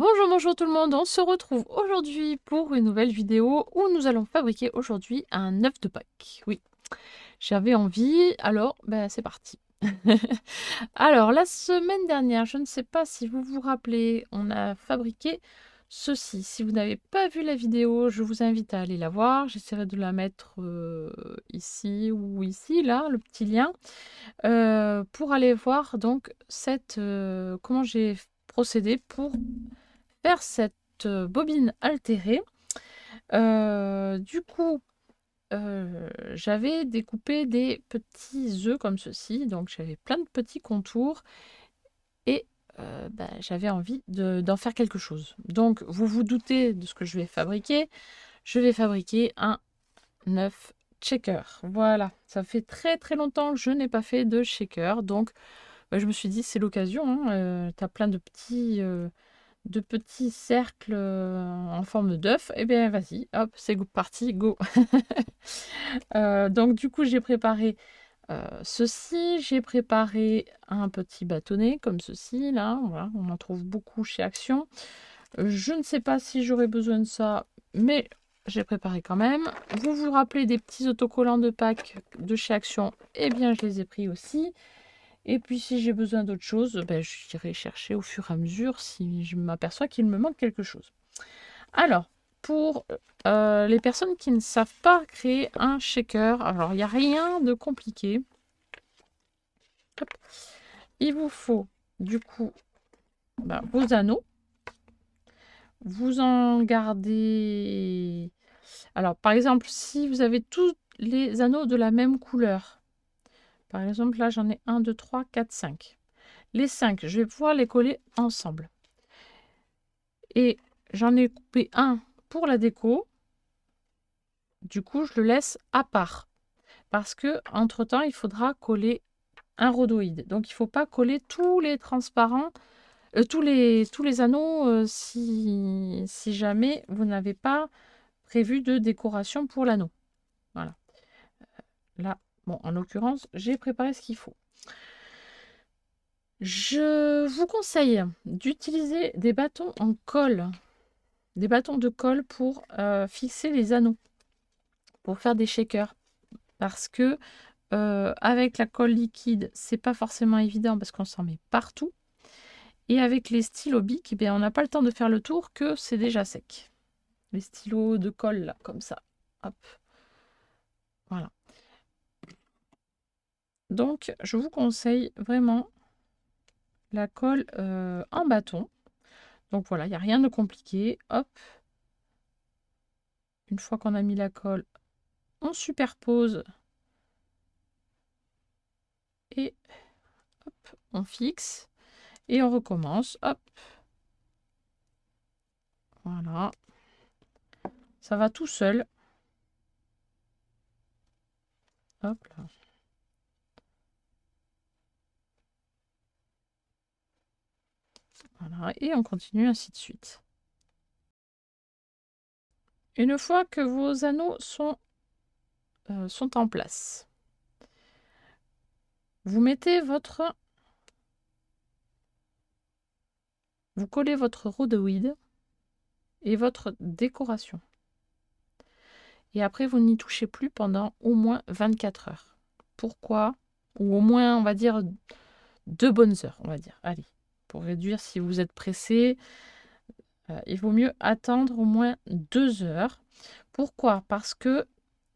Bonjour, bonjour tout le monde, on se retrouve aujourd'hui pour une nouvelle vidéo où nous allons fabriquer aujourd'hui un œuf de Pâques. Oui, j'avais envie, alors c'est parti. Alors, la semaine dernière, je ne sais pas si vous vous rappelez, on a fabriqué ceci. Si vous n'avez pas vu la vidéo, je vous invite à aller la voir. J'essaierai de la mettre ici ou ici, là, le petit lien, pour aller voir donc comment j'ai procédé pour faire cette bobine altérée. Du coup, j'avais découpé des petits œufs comme ceci, donc j'avais plein de petits contours et j'avais envie d'en faire quelque chose. Donc, vous vous doutez de ce que je vais fabriquer. Je vais fabriquer un œuf shaker. Voilà, ça fait très très longtemps que je n'ai pas fait de shaker, donc je me suis dit c'est l'occasion, hein, tu as plein de petits cercles en forme d'œuf, et bien vas-y, hop, c'est parti, go. Donc du coup j'ai préparé ceci, j'ai préparé un petit bâtonnet comme ceci, là, voilà, on en trouve beaucoup chez Action. Je ne sais pas si j'aurai besoin de ça, mais j'ai préparé quand même. Vous vous rappelez des petits autocollants de Pâques de chez Action, eh bien je les ai pris aussi. Et puis si j'ai besoin d'autre chose, j'irai chercher au fur et à mesure si je m'aperçois qu'il me manque quelque chose. Alors, pour les personnes qui ne savent pas créer un shaker, alors il n'y a rien de compliqué. Hop. Il vous faut du coup vos anneaux. Vous en gardez... Alors par exemple, si vous avez tous les anneaux de la même couleur, par exemple là j'en ai 1, 2, 3, 4, 5. Les 5, je vais pouvoir les coller ensemble. Et j'en ai coupé un pour la déco. Du coup, je le laisse à part. Parce que entre temps, il faudra coller un rhodoïde. Donc, il ne faut pas coller tous les transparents, tous les anneaux si jamais vous n'avez pas prévu de décoration pour l'anneau. Voilà. Là, bon, en l'occurrence, j'ai préparé ce qu'il faut. Je vous conseille d'utiliser des bâtons en colle. Des bâtons de colle pour fixer les anneaux, pour faire des shakers. Parce que avec la colle liquide, c'est pas forcément évident parce qu'on s'en met partout. Et avec les stylos Bic, on n'a pas le temps de faire le tour que c'est déjà sec. Les stylos de colle, là, comme ça. Hop. Voilà. Donc, je vous conseille vraiment la colle en bâton. Donc voilà, il n'y a rien de compliqué. Hop. Une fois qu'on a mis la colle, on superpose. Et hop, on fixe. Et on recommence. Hop. Voilà. Ça va tout seul. Hop là. Voilà. Et on continue ainsi de suite. Une fois que vos anneaux sont en place, vous mettez vous collez votre rhodoïde et votre décoration. Et après, vous n'y touchez plus pendant au moins 24 heures. Pourquoi? Ou au moins, on va dire, 2 bonnes heures, on va dire. Allez, pour réduire, si vous êtes pressé, il vaut mieux attendre au moins 2 heures. Pourquoi? Parce que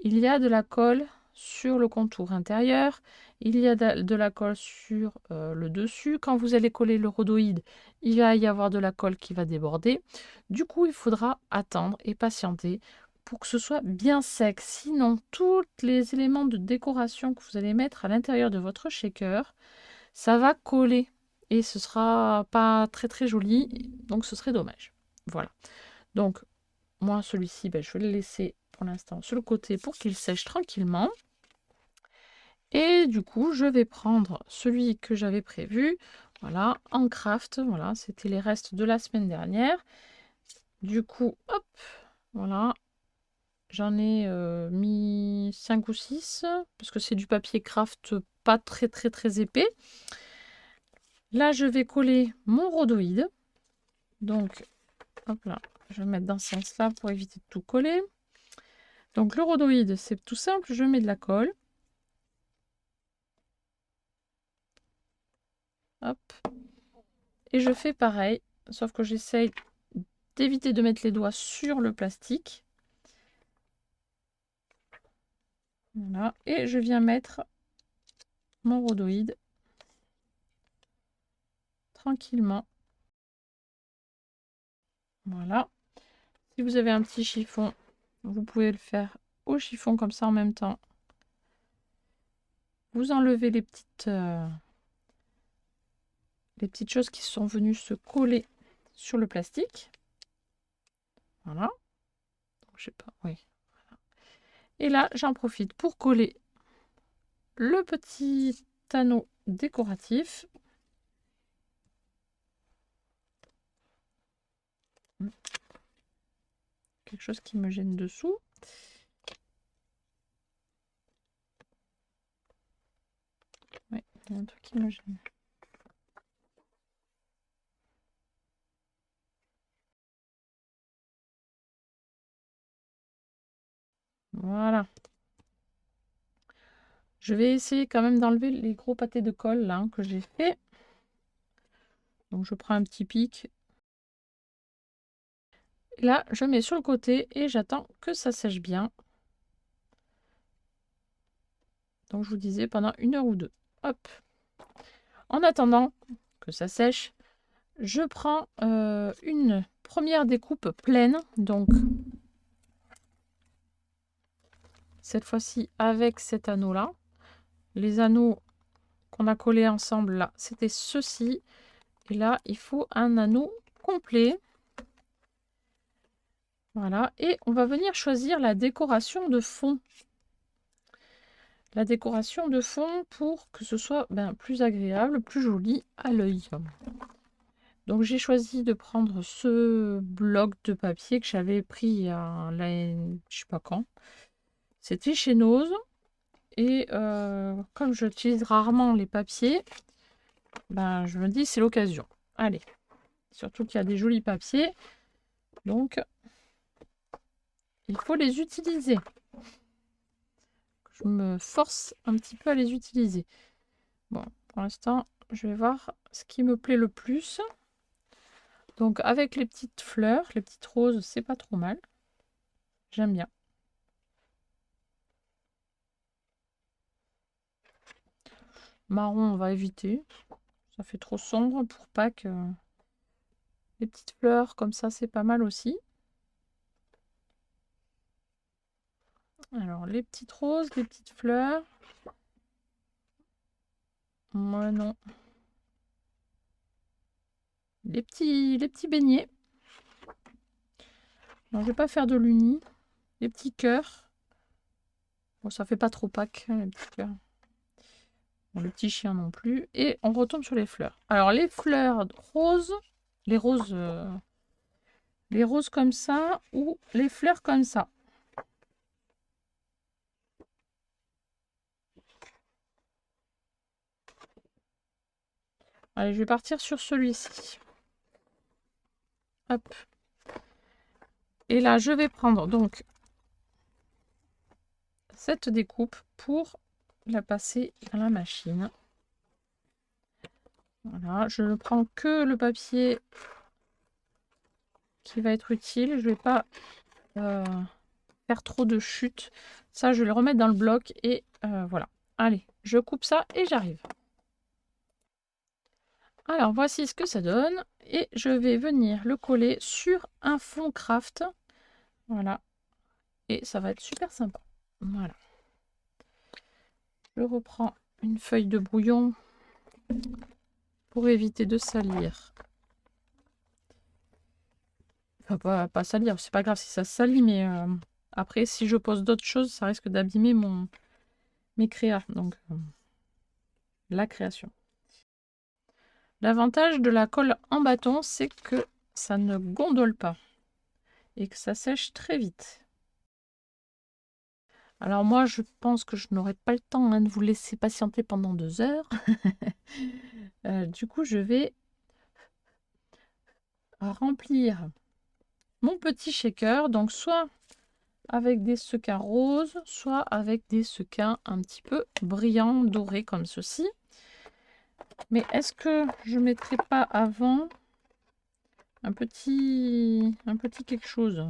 il y a de la colle sur le contour intérieur, il y a de la colle sur le dessus. Quand vous allez coller le rhodoïde, il va y avoir de la colle qui va déborder. Du coup, il faudra attendre et patienter pour que ce soit bien sec. Sinon, tous les éléments de décoration que vous allez mettre à l'intérieur de votre shaker, ça va coller et ce sera pas très très joli, donc ce serait dommage. Voilà. Donc, moi, celui-ci, je vais le laisser pour l'instant sur le côté pour qu'il sèche tranquillement. Et du coup, je vais prendre celui que j'avais prévu, voilà, en craft. Voilà, c'était les restes de la semaine dernière. Du coup, hop, voilà, j'en ai mis 5 ou 6, parce que c'est du papier craft pas très très très épais. Là, je vais coller mon rhodoïde. Donc, Hop là, je vais mettre dans ce sens-là pour éviter de tout coller. Donc le rhodoïde, c'est tout simple, je mets de la colle. Hop. Et je fais pareil, sauf que j'essaye d'éviter de mettre les doigts sur le plastique. Voilà, et je viens mettre mon rhodoïde tranquillement. Voilà. Si vous avez un petit chiffon, vous pouvez le faire au chiffon comme ça en même temps. Vous enlevez les petites choses qui sont venues se coller sur le plastique. Voilà. Donc, je sais pas, oui. Voilà. Et là, j'en profite pour coller le petit anneau décoratif. Quelque chose qui me gêne dessous. Oui, il y a un truc qui me gêne. Voilà. Je vais essayer quand même d'enlever les gros pâtés de colle là, que j'ai fait. Donc je prends un petit pic. Et là, je mets sur le côté et j'attends que ça sèche bien. Donc je vous disais pendant 1 heure ou 2. Hop. En attendant que ça sèche, je prends une première découpe pleine. Donc cette fois-ci avec cet anneau-là. Les anneaux qu'on a collés ensemble là, c'était ceci. Et là, il faut un anneau complet. Voilà. Et on va venir choisir la décoration de fond. La décoration de fond pour que ce soit plus agréable, plus joli à l'œil. Donc j'ai choisi de prendre ce bloc de papier que j'avais pris je sais pas quand. C'était chez Nose. Et comme j'utilise rarement les papiers, je me dis c'est l'occasion. Allez, surtout qu'il y a des jolis papiers. Donc il faut les utiliser. Je me force un petit peu à les utiliser. Bon, pour l'instant, je vais voir ce qui me plaît le plus. Donc avec les petites fleurs, les petites roses, c'est pas trop mal. J'aime bien. Marron, on va éviter. Ça fait trop sombre pour Pâques. Les petites fleurs comme ça, c'est pas mal aussi. Alors, les petites roses, les petites fleurs. Moi, non. Les petits beignets. Non, je vais pas faire de l'uni. Les petits cœurs. Bon, ça fait pas trop Pâques, les petits cœurs. Bon, le petit chien non plus. Et on retombe sur les fleurs. Alors, les fleurs roses. Les roses comme ça ou les fleurs comme ça. Allez, je vais partir sur celui-ci. Hop. Et là, je vais prendre donc cette découpe pour la passer dans la machine. Voilà, je ne prends que le papier qui va être utile. Je ne vais pas faire trop de chutes. Ça, je vais le remettre dans le bloc et voilà. Allez, je coupe ça et j'arrive. Alors, voici ce que ça donne. Et je vais venir le coller sur un fond craft. Voilà. Et ça va être super sympa. Voilà. Je reprends une feuille de brouillon pour éviter de salir. Enfin, pas salir, c'est pas grave si ça salit, mais après, si je pose d'autres choses, ça risque d'abîmer mes créas. Donc, la création. L'avantage de la colle en bâton, c'est que ça ne gondole pas et que ça sèche très vite. Alors moi, je pense que je n'aurai pas le temps de vous laisser patienter pendant 2 heures. Du coup, je vais remplir mon petit shaker. Donc soit avec des sequins roses, soit avec des sequins un petit peu brillants, dorés comme ceci. Mais est-ce que je ne mettrai pas avant un petit quelque chose?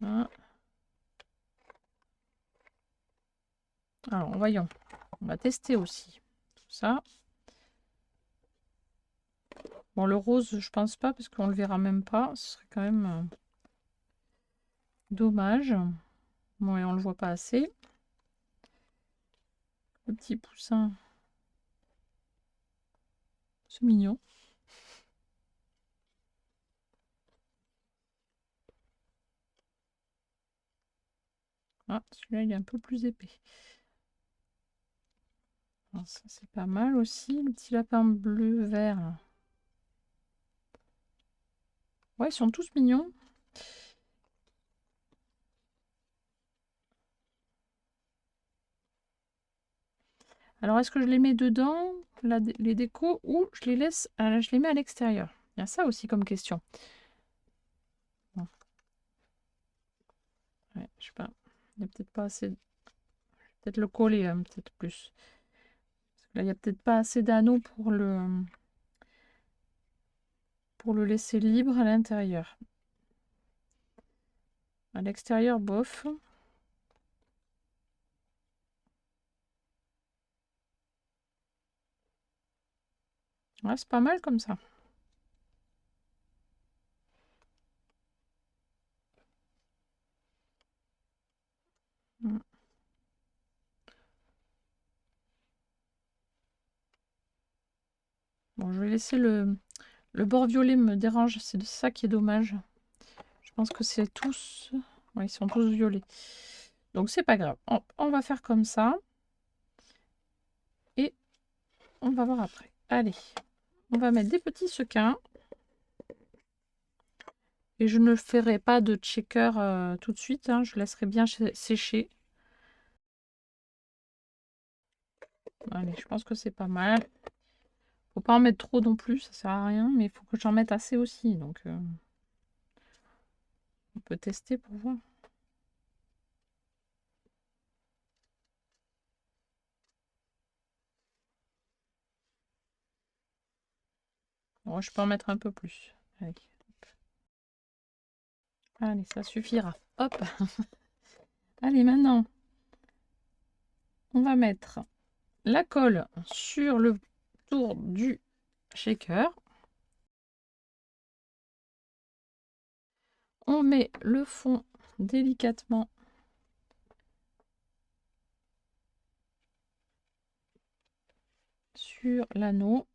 Hein. Alors, voyons. On va tester aussi tout ça. Bon, le rose, je pense pas, parce qu'on le verra même pas. Ce serait quand même dommage. Bon, et on le voit pas assez. Le petit poussin. C'est mignon. Ah, celui-là, il est un peu plus épais. Alors, ça, c'est pas mal aussi. Le petit lapin bleu-vert. Ouais, ils sont tous mignons. Alors, est-ce que je les mets dedans, les décos, ou je les laisse, je les mets à l'extérieur? Il y a ça aussi comme question. Bon. Ouais, je sais pas. Il n'y a peut-être pas assez. Peut-être le coller, peut-être plus. Parce que là, il n'y a peut-être pas assez d'anneaux pour le laisser libre à l'intérieur. À l'extérieur, bof. Ouais, c'est pas mal comme ça. Mm. Bon, je vais laisser le bord violet me dérange, c'est de ça qui est dommage. Je pense que c'est tous... Ouais, ils sont tous violets. Donc c'est pas grave. On va faire comme ça. Et on va voir après. Allez, on va mettre des petits sequins. Et je ne ferai pas de checker tout de suite. Hein. Je laisserai bien sécher. Allez, je pense que c'est pas mal. Faut pas en mettre trop non plus, ça sert à rien. Mais il faut que j'en mette assez aussi. Donc on peut tester pour voir. Bon, je peux en mettre un peu plus. Allez, allez, ça suffira. Hop. Allez, maintenant, on va mettre la colle sur le tour du shaker. On met le fond délicatement sur l'anneau.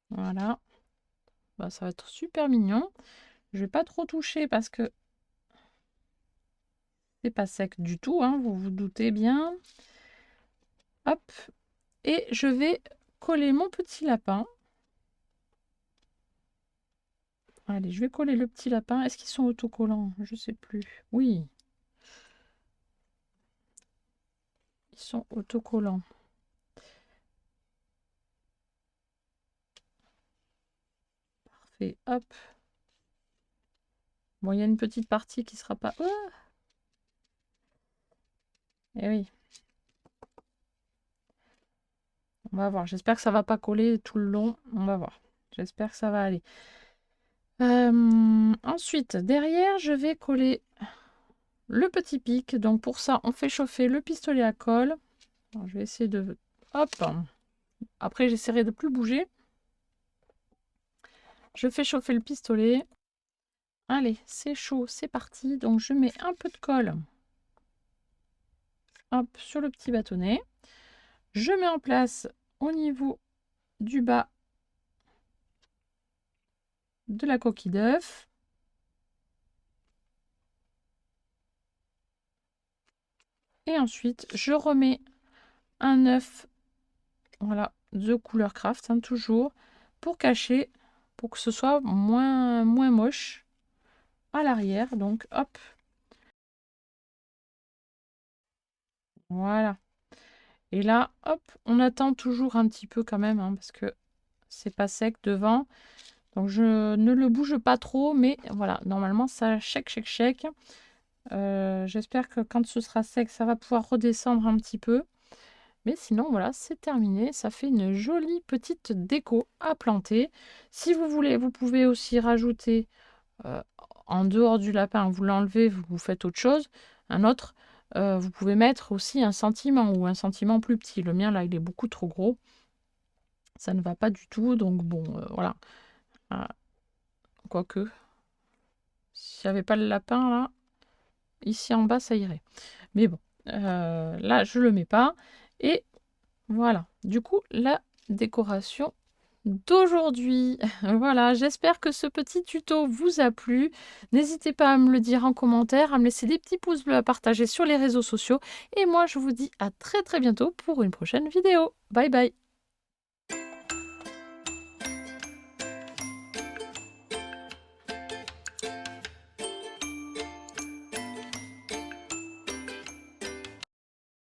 Voilà. Bah, ça va être super mignon. Je vais pas trop toucher parce que c'est pas sec du tout, hein, vous vous doutez bien. Hop. Et je vais coller mon petit lapin. Allez, je vais coller le petit lapin. Est-ce qu'ils sont autocollants? Je sais plus. Oui. Ils sont autocollants. Parfait. Hop. Bon, il y a une petite partie qui sera pas... Oh, eh oui. On va voir. J'espère que ça va pas coller tout le long. On va voir. J'espère que ça va aller. Ensuite, derrière, je vais coller le petit pic. Donc pour ça, on fait chauffer le pistolet à colle. Alors, je vais essayer de... Hop. Après, j'essaierai de plus bouger. Je fais chauffer le pistolet. Allez, c'est chaud, c'est parti. Donc je mets un peu de colle. Hop, sur le petit bâtonnet. Je mets en place au niveau du bas de la coquille d'œuf. Et ensuite, je remets un œuf, voilà, de couleur craft, hein, toujours, pour cacher pour que ce soit moins moche à l'arrière. Donc hop, voilà. Et là, hop, on attend toujours un petit peu quand même, hein, parce que c'est pas sec devant. Donc je ne le bouge pas trop, mais voilà, normalement ça shake. J'espère que quand ce sera sec, ça va pouvoir redescendre un petit peu. Mais sinon, voilà, c'est terminé. Ça fait une jolie petite déco à planter. Si vous voulez, vous pouvez aussi rajouter euh, en dehors du lapin, vous l'enlevez, vous faites autre chose, un autre. Vous pouvez mettre aussi un sentiment ou un sentiment plus petit. Le mien, là, il est beaucoup trop gros. Ça ne va pas du tout. Donc, bon, voilà. Ah, quoique, s'il n'y avait pas le lapin, là, ici en bas, ça irait. Mais bon, là, je le mets pas. Et voilà. Du coup, la décoration d'aujourd'hui. Voilà, j'espère que ce petit tuto vous a plu. N'hésitez pas à me le dire en commentaire, à me laisser des petits pouces bleus, à partager sur les réseaux sociaux. Et moi, je vous dis à très bientôt pour une prochaine vidéo. Bye bye.